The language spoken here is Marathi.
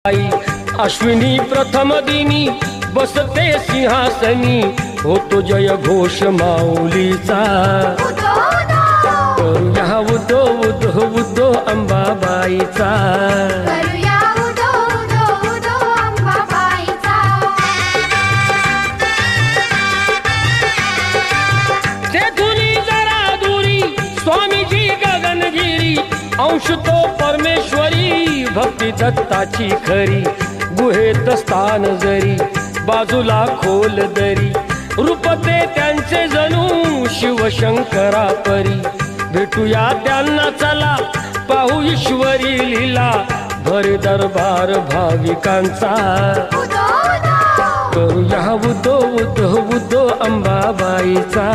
आई अश्विनी प्रथम दिनी बसते सिंहासनी, होतो जय घोष माऊलीचा। करूया उदो उदो उदो अंबाबाईचा, तेथुनी जरा दुरी स्वामीजी गगनगिरी, अंश तो परमेश्वरी भक्ती दत्ताची खरी। गुहेत स्थान जरी बाजूला खोल दरी, रूपते त्यांचे जणू शिवशंकरा परी। भेटूया त्यांना चला पाहू ईश्वरी लीला, भर दरबार भाविकांचा। करूया उदो उदो उदो अंबाबाईचा।